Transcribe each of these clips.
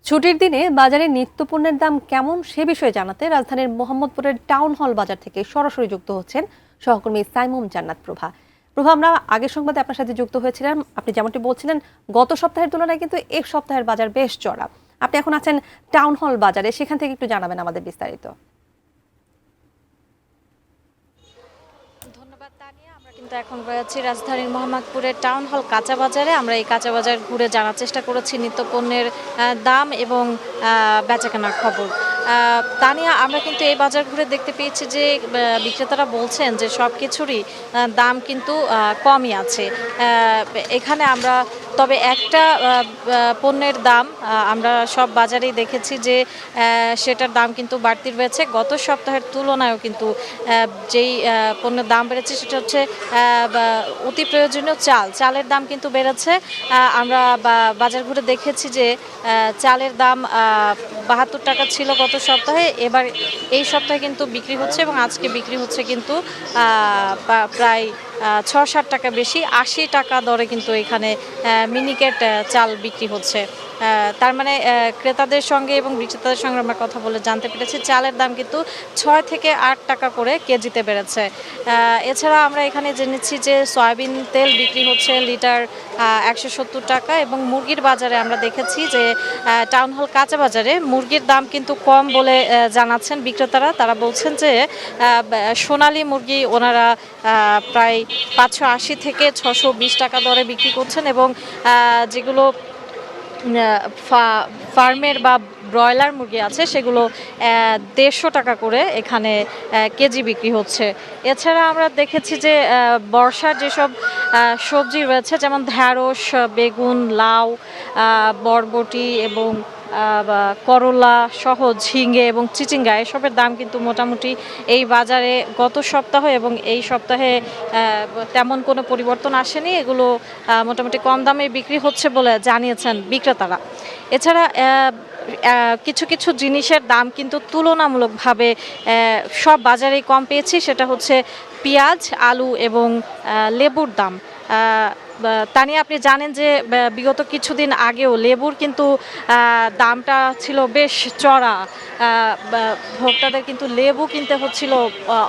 ছুটির দিনে বাজারে নিত্যপণ্যের দাম কেমন সে বিষয়ে জানাতে রাজধানীর মোহাম্মদপুরের টাউন হল বাজার থেকে সরাসরি যুক্ত হচ্ছেন সহকর্মী সাইমুম জান্নাত প্রভা। আমরা আগের সংবাদে আপনার সাথে যুক্ত হয়েছিলাম। আপনি যেমনটি বলছিলেন, গত সপ্তাহের তুলনায় কিন্তু এক সপ্তাহের বাজার বেশ চড়া। আপনি এখন আছেন টাউন হল বাজারে, সেখান থেকে একটু জানাবেন আমাদের বিস্তারিত। ধন্যবাদ তানিয়া। আমরা কিন্তু এখন রয়েছি রাজধানীর মোহাম্মদপুরের টাউন হল কাঁচা বাজারে। আমরা এই কাঁচা বাজার ঘুরে জানার চেষ্টা করেছি নিত্যপণ্যের দাম এবং বেচাকেনার খবর। তানিয়া, আমরা কিন্তু এই বাজার ঘুরে দেখতে পেয়েছি যে বিক্রেতারা বলছেন যে সব কিছুরই দাম কিন্তু কমই আছে এখানে। আমরা তবে একটা পণ্যের দাম আমরা সব বাজারেই দেখেছি যে সেটার দাম কিন্তু বাড়তি রয়েছে। গত সপ্তাহের তুলনায়ও কিন্তু যেই পণ্যের দাম বেড়েছে সেটা হচ্ছে অতি প্রয়োজনীয় চালের দাম কিন্তু বেড়েছে। আমরা বাজার ঘুরে দেখেছি যে চালের দাম ৭২ টাকা ছিল গত সপ্তাহে, এবার এই সপ্তাহে কিন্তু বিক্রি হচ্ছে এবং আজকে বিক্রি হচ্ছে কিন্তু প্রায় ৬-৭ টাকা বেশি, ৮০ টাকা দরে কিন্তু এখানে মিনিকেট চাল বিক্রি হচ্ছে। তার মানে ক্রেতাদের সঙ্গে এবং বিক্রেতাদের সঙ্গে আমরা কথা বলে জানতে পেরেছি চালের দাম কিন্তু ৬ থেকে ৮ টাকা করে কেজিতে বেড়েছে। এছাড়া আমরা এখানে জেনেছি যে সয়াবিন তেল বিক্রি হচ্ছে লিটার ১৭০ টাকা এবং মুরগির বাজারে আমরা দেখেছি যে টাউন হল কাঁচা বাজারে মুরগির দাম কিন্তু কম বলে জানাচ্ছেন বিক্রেতারা। তারা বলছেন যে সোনালী মুরগি ওনারা প্রায় ৫৮০ থেকে ৬২০ টাকা দরে বিক্রি করছেন এবং যেগুলো ফার্মের বা ব্রয়লার মুরগি আছে সেগুলো ১৫০ টাকা করে এখানে কেজি বিক্রি হচ্ছে। এছাড়া আমরা দেখেছি যে বর্ষার যেসব সবজি রয়েছে যেমন ঢ্যাঁড়স, বেগুন, লাউ, বরবটি এবং করলা সহ ঝিঙে এবং চিচিঙ্গা এসবের দাম কিন্তু মোটামুটি এই বাজারে গত সপ্তাহ এবং এই সপ্তাহে তেমন কোনো পরিবর্তন আসেনি। এগুলো মোটামুটি কম দামে বিক্রি হচ্ছে বলে জানিয়েছেন বিক্রেতারা। এছাড়া কিছু কিছু জিনিসের দাম কিন্তু তুলনামূলকভাবে সব বাজারেই কম পেয়েছি, সেটা হচ্ছে পেঁয়াজ, আলু এবং লেবুর দাম। তানিয়া, আপনি জানেন যে বিগত কিছুদিন আগেও লেবুর কিন্তু দামটা ছিল বেশ চড়া। ভোক্তাদের কিন্তু লেবু কিনতে হচ্ছিল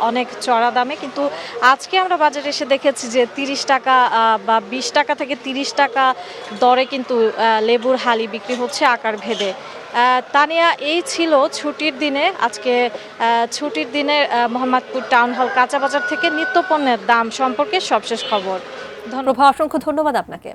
অনেক চড়া দামে, কিন্তু আজকে আমরা বাজারে এসে দেখেছি যে ৩০ টাকা বা ২০ টাকা থেকে ৩০ টাকা দরে কিন্তু লেবুর হালি বিক্রি হচ্ছে আকার ভেদে। তানিয়া, এই ছিল ছুটির দিনে আজকে ছুটির দিনে মোহাম্মদপুর টাউন হল কাঁচা বাজার থেকে নিত্যপণ্যের দাম সম্পর্কে সবশেষ খবর। প্রভা, অসংখ্য ধন্যবাদ আপনাকে।